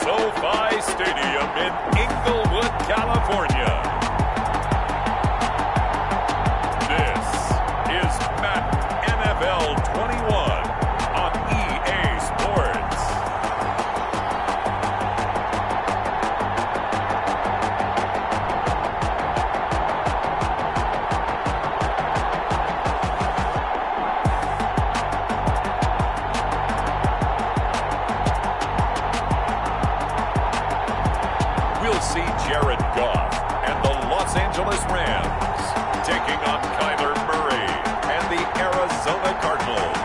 SoFi Stadium in Inglewood, California. This is Madden NFL 21 on EA Sports. We'll see Jared Goff and the Los Angeles Rams taking on Kyler Murray and the Arizona Cardinals.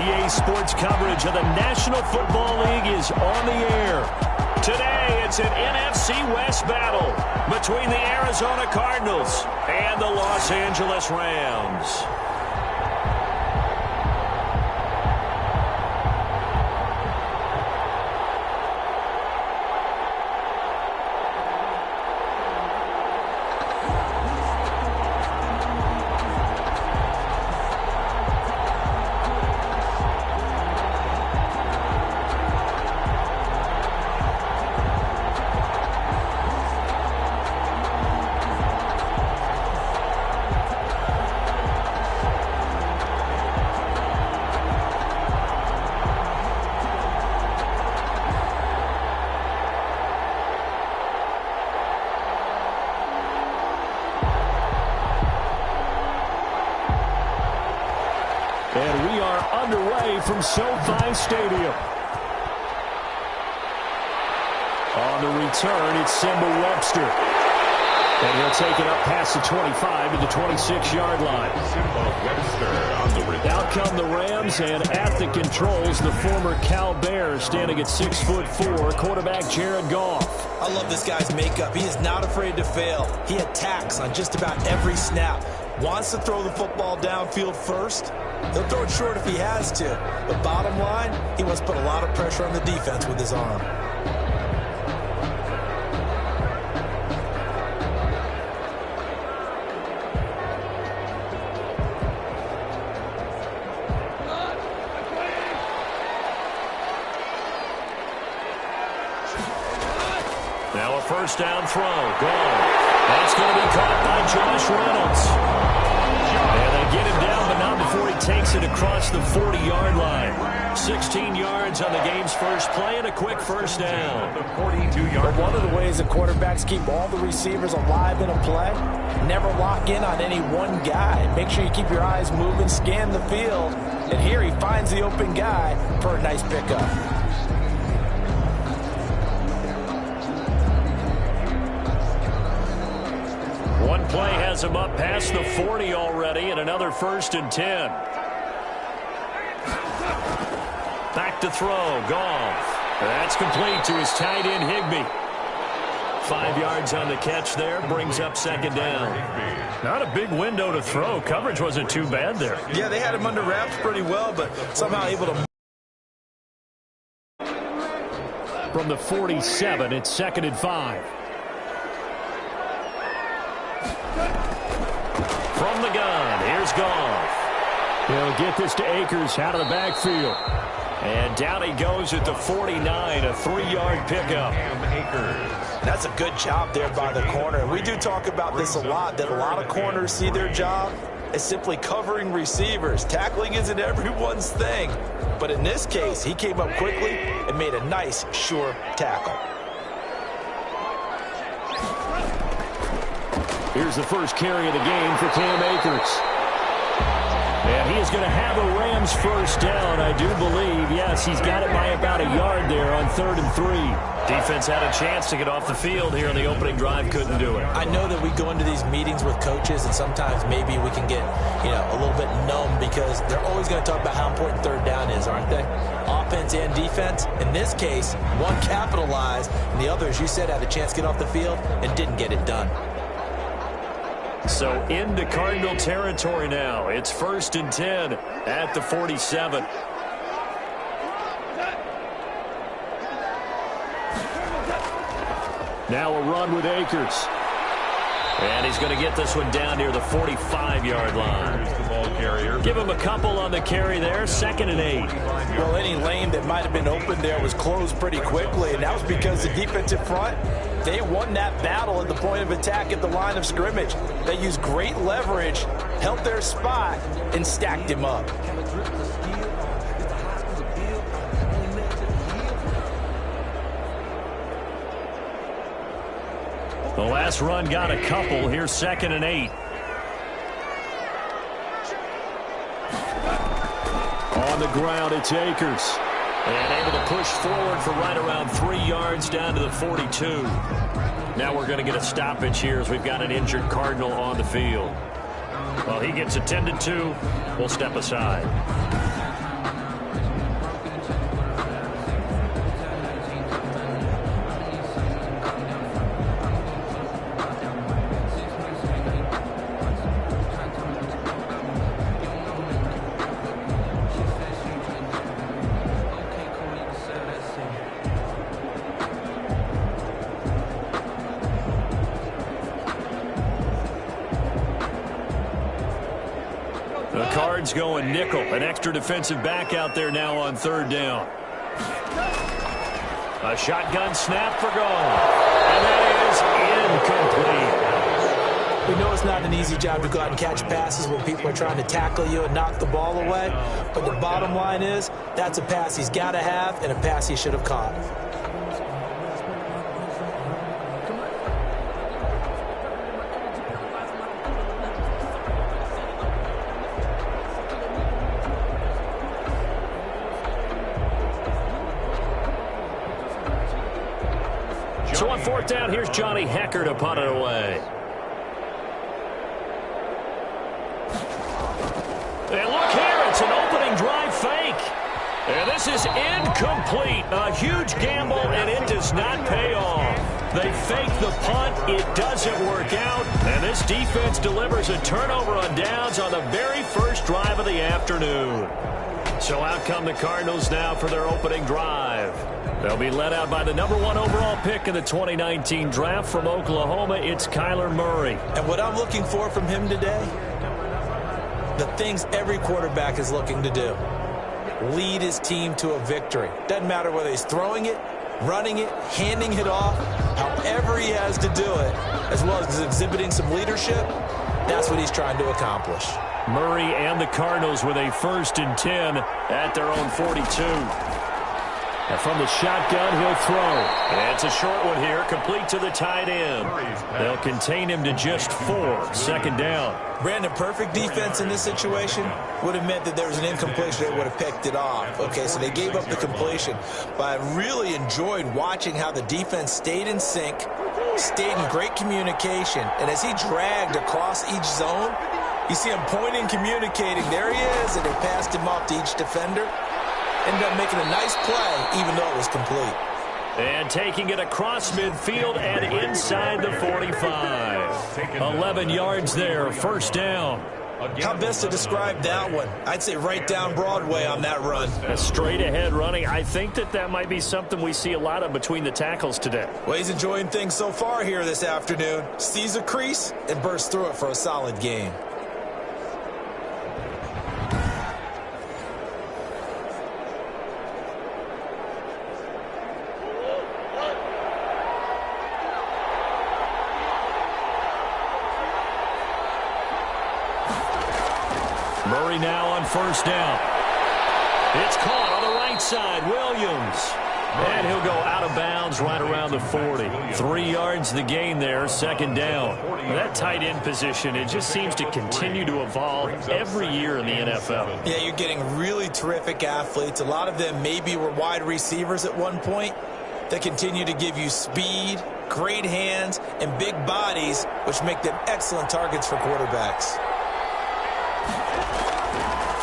EA Sports coverage of the National Football League is on the air. Today, it's an NFC West battle between the Arizona Cardinals and the Los Angeles Rams. And we are underway from SoFi Stadium. On the return, it's Simba Webster. And he'll take it up past the 25 to the 26-yard line. Simba Webster on the return. Out come the Rams, and at the controls, the former Cal Bear standing at 6'4", quarterback Jared Goff. I love this guy's makeup. He is not afraid to fail. He attacks on just about every snap. Wants to throw the football downfield first. He'll throw it short if he has to. But bottom line, he wants to put a lot of pressure on the defense with his arm. Now a first down throw. Gone. That's going to be caught by Josh Reynolds. And they get him down, but not before he takes it across the 40-yard line. 16 yards on the game's first play and a quick first down. The 42-yard. One of the ways that quarterbacks keep all the receivers alive in a play, never lock in on any one guy. Make sure you keep your eyes moving, scan the field. And here he finds the open guy for a nice pickup. One play has him up past the 40 already, and another 1st and 10. Back to throw, Goff. That's complete to his tight end, Higbee. 5 yards on the catch there, brings up second down. Not a big window to throw. Coverage wasn't too bad there. Yeah, they had him under wraps pretty well, but somehow able to. From the 47, it's 2nd and 5. From the gun, here's Goff. He'll get this to Akers out of the backfield. And down he goes at the 49, a 3-yard pickup. That's a good job there by the corner. And we do talk about this a lot, that a lot of corners see their job as simply covering receivers. Tackling isn't everyone's thing. But in this case, he came up quickly and made a nice, sure tackle. Here's the first carry of the game for Cam Akers. And he is going to have a Rams first down, I do believe. Yes, he's got it by about a yard there on 3rd and 3. Defense had a chance to get off the field here in the opening drive, couldn't do it. I know that we go into these meetings with coaches, and sometimes maybe we can get, a little bit numb because they're always going to talk about how important 3rd down is, aren't they? Offense and defense. In this case, one capitalized, and the other, as you said, had a chance to get off the field and didn't get it done. So into Cardinal territory now. It's 1st and 10 at the 47. Now a run with Akers. And he's going to get this one down near the 45-yard line. The ball carrier. Give him a couple on the carry there. 2nd and 8. Well, any lane that might have been open there was closed pretty quickly, and that was because the defensive front, they won that battle at the point of attack at the line of scrimmage. They used great leverage, held their spot, and stacked him up. The last run got a couple. Here's 2nd and 8. On the ground, it's Akers. And able to push forward for right around 3 yards down to the 42. Now we're going to get a stoppage here as we've got an injured Cardinal on the field. Well, he gets attended to. We'll step aside. The Cards going nickel. An extra defensive back out there now on 3rd down. A shotgun snap for goal. And that is incomplete. We know it's not an easy job to go out and catch passes when people are trying to tackle you and knock the ball away. But the bottom line is, that's a pass he's got to have and a pass he should have caught. So on 4th down, here's Johnny Hecker to punt it away. And look here, it's an opening drive fake. And this is incomplete. A huge gamble, and it does not pay off. They fake the punt. It doesn't work out. And this defense delivers a turnover on downs on the very first drive of the afternoon. So out come the Cardinals now for their opening drive. They'll be led out by the #1 overall pick in the 2019 draft from Oklahoma. It's Kyler Murray. And what I'm looking for from him today, the things every quarterback is looking to do. Lead his team to a victory. Doesn't matter whether he's throwing it, running it, handing it off, however he has to do it, as well as exhibiting some leadership, that's what he's trying to accomplish. Murray and the Cardinals with a 1st and 10 at their own 42. And from the shotgun, he'll throw. And it's a short one here, complete to the tight end. They'll contain him to just 4. 2nd down. Brandon, perfect defense in this situation would have meant that there was an incompletion. They would have picked it off. Okay, so they gave up the completion. But I really enjoyed watching how the defense stayed in sync, stayed in great communication. And as he dragged across each zone, you see him pointing, communicating. There he is, and they passed him off to each defender. Ended up making a nice play, even though it was complete. And taking it across midfield and inside the 45. 11 yards there, 1st down. How best to describe that one? I'd say right down Broadway on that run. A straight ahead running. I think that might be something we see a lot of between the tackles today. Well, he's enjoying things so far here this afternoon. Sees a crease and bursts through it for a solid game. Murray now on 1st down. It's caught on the right side. Williams. And he'll go out of bounds right around the 40. 3 yards the gain there, 2nd down. That tight end position, it just seems to continue to evolve every year in the NFL. Yeah, you're getting really terrific athletes. A lot of them maybe were wide receivers at one point. They continue to give you speed, great hands, and big bodies, which make them excellent targets for quarterbacks.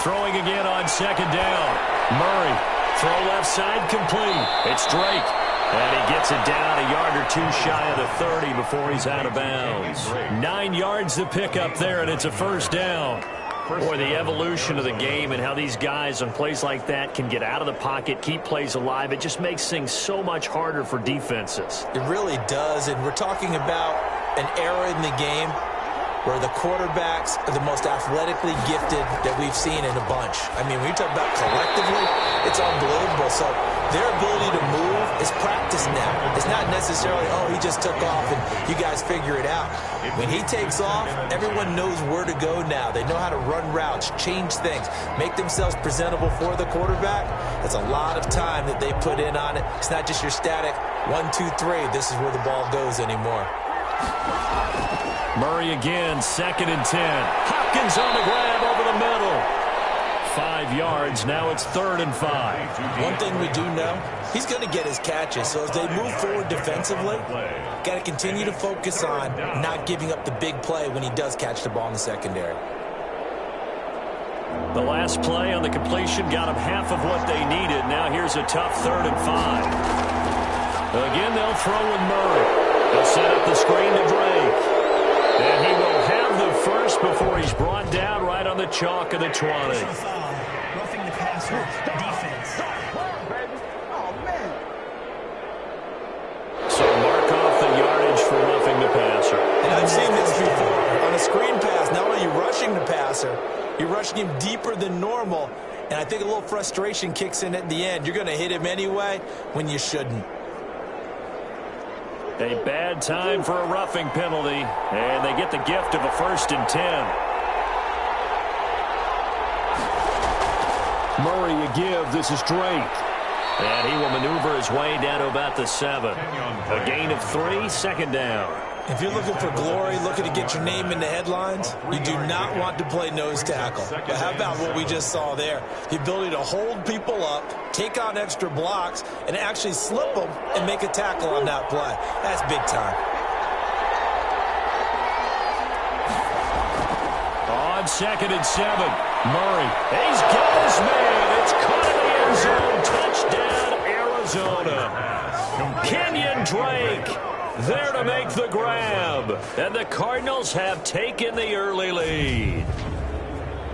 Throwing again on 2nd down. Murray. Throw left side complete. It's Drake. And he gets it down a yard or 2 shy of the 30 before he's out of bounds. 9 yards to pick up there, and it's a 1st down. Boy, the evolution of the game and how these guys on plays like that can get out of the pocket, keep plays alive, it just makes things so much harder for defenses. It really does, and we're talking about an era in the game where the quarterbacks are the most athletically gifted that we've seen in a bunch. I mean, when you talk about collectively, it's unbelievable. So their ability to move is practiced now. It's not necessarily, oh, he just took off and you guys figure it out. When he takes off, everyone knows where to go now. They know how to run routes, change things, make themselves presentable for the quarterback. That's a lot of time that they put in on it. It's not just your static 1, 2, 3. This is where the ball goes anymore. Murray again, 2nd and 10. Hopkins on the grab over the middle. 5 yards. Now it's 3rd and 5. One thing we do know, he's going to get his catches. So as they move forward defensively, got to continue to focus on not giving up the big play when he does catch the ball in the secondary. The last play on the completion got him half of what they needed. Now here's a tough 3rd and 5. Again, they'll throw with Murray. They'll set up the screen to Drake. And he will have the first before he's brought down right on the chalk of the 20. Roughing the passer, defense. So mark off the yardage for roughing the passer. And I've seen this before. On a screen pass, not only are you rushing the passer, you're rushing him deeper than normal. And I think a little frustration kicks in at the end. You're going to hit him anyway when you shouldn't. A bad time for a roughing penalty, and they get the gift of a 1st and 10. Murray a give. This is Drake. And he will maneuver his way down to about the 7. A gain of 3, 2nd down. If you're looking for glory, looking to get your name in the headlines, you do not want to play nose tackle. But how about what we just saw there? The ability to hold people up, take on extra blocks, and actually slip them and make a tackle on that play. That's big time. On 2nd and 7, Murray. He's got his man. It's caught in the end zone. Touchdown, Arizona. Kenyon Drake there to make the grab. And the Cardinals have taken the early lead.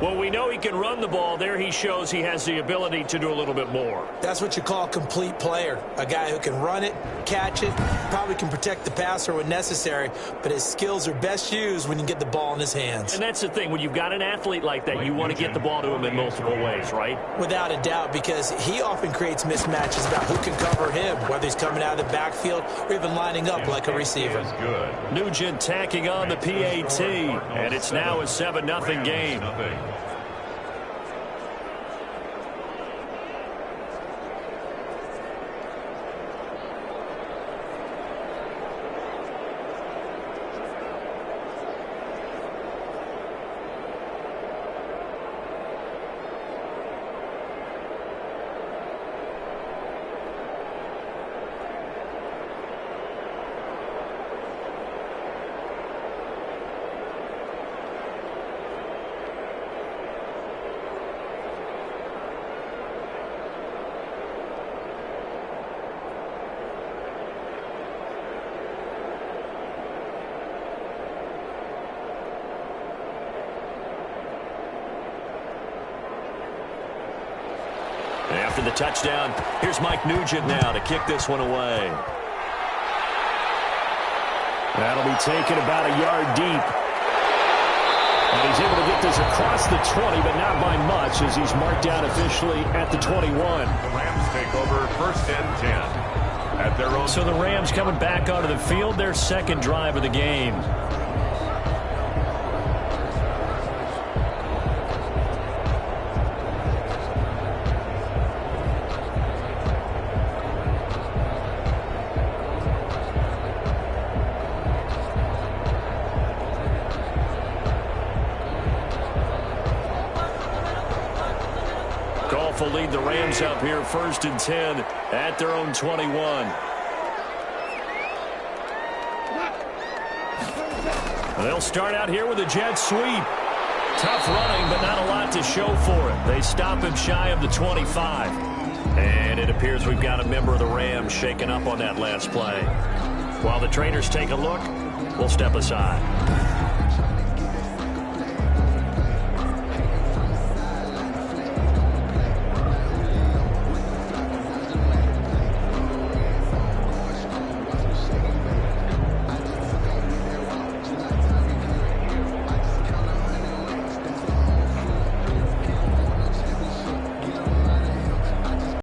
Well, we know he can run the ball. There he shows he has the ability to do a little bit more. That's what you call a complete player. A guy who can run it, catch it, probably can protect the passer when necessary, but his skills are best used when you get the ball in his hands. And that's the thing. When you've got an athlete like that, you want to get the ball to him in multiple ways, right? Without a doubt, because he often creates mismatches about who can cover him, whether he's coming out of the backfield or even lining up like a receiver. Nugent tacking on the PAT, and it's now a 7-0 game. After the touchdown, here's Mike Nugent now to kick this one away. That'll be taken about a yard deep. And he's able to get this across the 20, but not by much as he's marked down officially at the 21. The Rams take over 1st and 10 at their own. So the Rams coming back onto the field, their 2nd drive of the game. Will lead the Rams up here 1st and 10 at their own 21. They'll start out here with a jet sweep. Tough running, but not a lot to show for it. They stop him shy of the 25. And it appears we've got a member of the Rams shaken up on that last play. While the trainers take a look, we'll step aside.